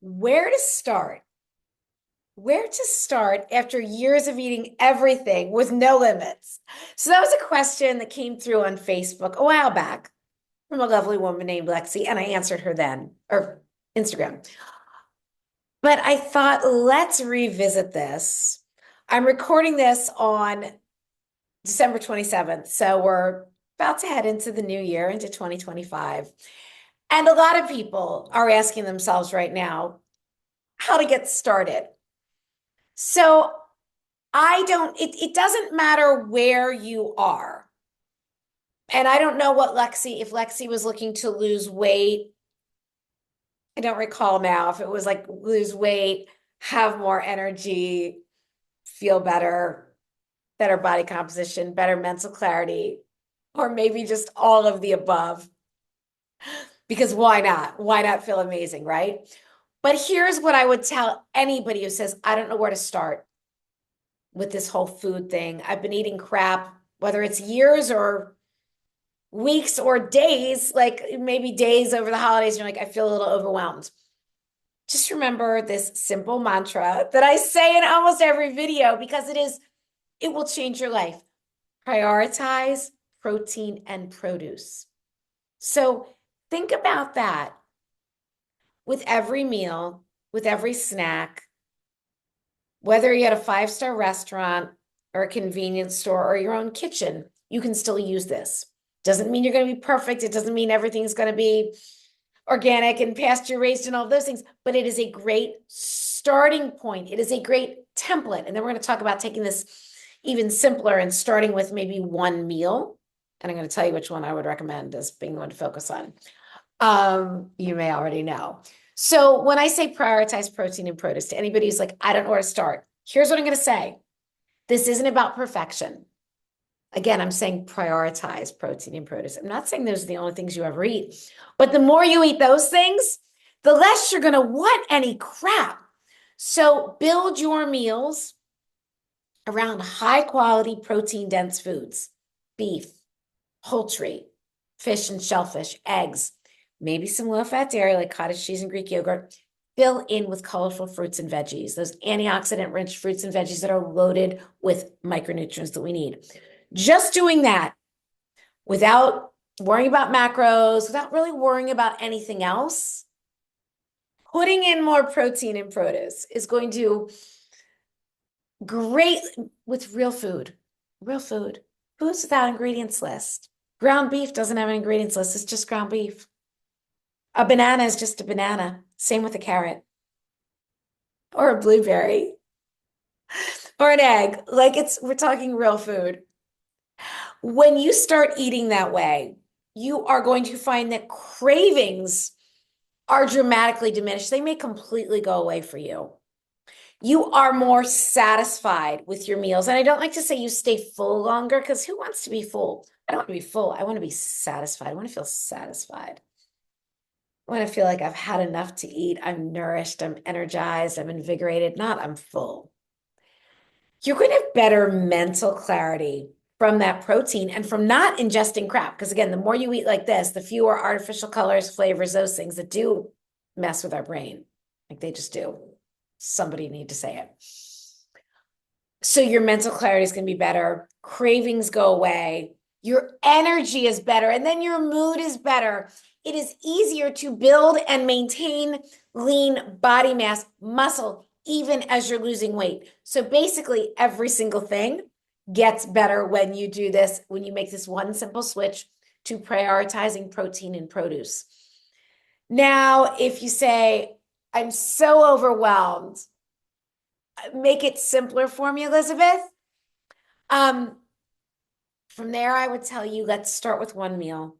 Where to start? Where to start after years of eating everything with no limits? So that was a question that came through on Facebook a while back from a lovely woman named Lexi, and I answered her then, or Instagram. But I thought, let's revisit this. I'm recording this on December 27th, so we're about to head into the new year, into 2025. And a lot of people are asking themselves right now how to get started. So it doesn't matter where you are. And I don't know if Lexi was looking to lose weight. I don't recall now if it was like lose weight, have more energy, feel better, better body composition, better mental clarity, or maybe just all of the above. Because why not? Why not feel amazing, right? But here's what I would tell anybody who says, I don't know where to start with this whole food thing. I've been eating crap, whether it's years or weeks or days, like maybe days over the holidays, and you're like, I feel a little overwhelmed. Just remember this simple mantra that I say in almost every video because it will change your life. Prioritize protein and produce. So think about that with every meal, with every snack, whether you're at a five-star restaurant or a convenience store or your own kitchen, you can still use this. Doesn't mean you're going to be perfect. It doesn't mean everything's going to be organic and pasture raised and all those things, but it is a great starting point. It is a great template. And then we're going to talk about taking this even simpler and starting with maybe one meal. And I'm going to tell you which one I would recommend as being the one to focus on. You may already know. So when I say prioritize protein and produce to anybody who's like, I don't know where to start, here's what I'm going to say. This isn't about perfection. Again, I'm saying prioritize protein and produce. I'm not saying those are the only things you ever eat, but the more you eat those things, the less you're going to want any crap. So build your meals around high quality protein dense foods, beef, poultry, fish and shellfish, eggs, maybe some low fat dairy like cottage cheese and Greek yogurt. Fill in with colorful fruits and veggies, those antioxidant rich fruits and veggies that are loaded with micronutrients that we need. Just doing that without worrying about macros, without really worrying about anything else, putting in more protein and produce is going to great with real food, foods without ingredients list. Ground beef doesn't have an ingredients list. It's just ground beef. A banana is just a banana. Same with a carrot or a blueberry or an egg. We're talking real food. When you start eating that way, you are going to find that cravings are dramatically diminished. They may completely go away for you. You are more satisfied with your meals. And I don't like to say you stay full longer because who wants to be full? I don't want to be full. I want to be satisfied. I want to feel satisfied. I want to feel like I've had enough to eat. I'm nourished. I'm energized. I'm invigorated. Not I'm full. You're going to have better mental clarity from that protein and from not ingesting crap. Because again, the more you eat like this, the fewer artificial colors, flavors, those things that do mess with our brain. Like they just do. Somebody need to say it. So your mental clarity is going to be better. Cravings go away. Your energy is better. And then your mood is better. It is easier to build and maintain lean body mass, muscle, even as you're losing weight. So basically, every single thing gets better when you do this, when you make this one simple switch to prioritizing protein and produce. Now, if you say, I'm so overwhelmed, make it simpler for me, Elizabeth. From there, I would tell you, let's start with one meal.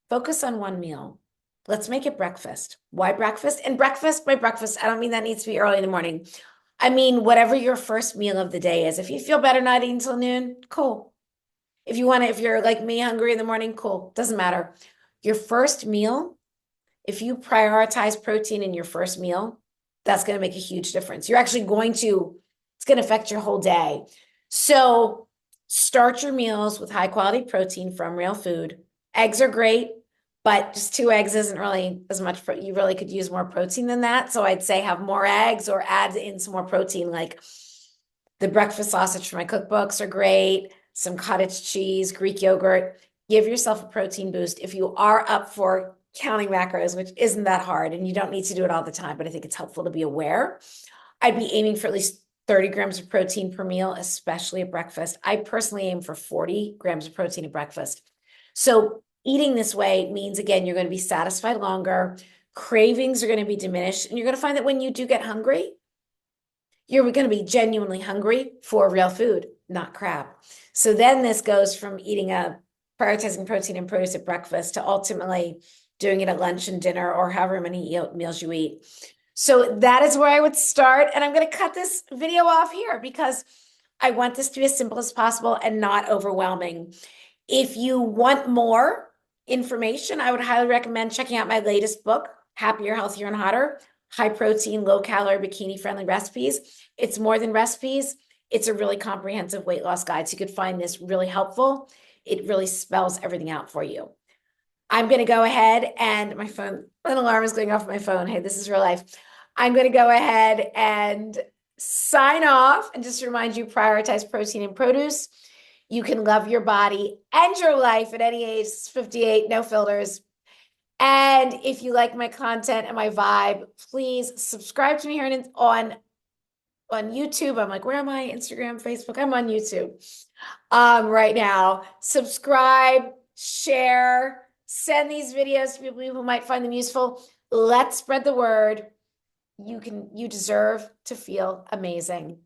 Focus on one meal. Let's make it breakfast. Why breakfast? And breakfast, by breakfast, I don't mean that needs to be early in the morning. I mean, whatever your first meal of the day is. If you feel better not eating until noon, cool. If you want to, if you're like me, hungry in the morning, cool. Doesn't matter. Your first meal, if you prioritize protein in your first meal, that's going to make a huge difference. It's going to affect your whole day. So start your meals with high quality protein from real food. Eggs are great. but just 2 eggs isn't really as much. You really could use more protein than that. So I'd say have more eggs or add in some more protein, like the breakfast sausage from my cookbooks are great, some cottage cheese, Greek yogurt. Give yourself a protein boost if you are up for counting macros, which isn't that hard, and you don't need to do it all the time, but I think it's helpful to be aware. I'd be aiming for at least 30 grams of protein per meal, especially at breakfast. I personally aim for 40 grams of protein at breakfast. So eating this way means, again, you're going to be satisfied longer. Cravings are going to be diminished. And you're going to find that when you do get hungry, you're going to be genuinely hungry for real food, not crap. So then this goes from prioritizing protein and produce at breakfast to ultimately doing it at lunch and dinner or however many meals you eat. So that is where I would start. And I'm going to cut this video off here because I want this to be as simple as possible and not overwhelming. If you want more information, I would highly recommend checking out my latest book, Happier, Healthier, and Hotter, High Protein, Low Calorie, Bikini Friendly Recipes. It's more than recipes. It's a really comprehensive weight loss guide. So you could find this really helpful. It really spells everything out for you. I'm going to go ahead and an alarm is going off my phone. Hey, this is real life. I'm going to go ahead and sign off and just remind you, prioritize protein and produce. You can love your body and your life at any age. 58, no filters. And if you like my content and my vibe, please subscribe to me here on YouTube. I'm like, where am I? Instagram, Facebook. I'm on YouTube right now. Subscribe, share, send these videos to people who might find them useful. Let's spread the word. You deserve to feel amazing.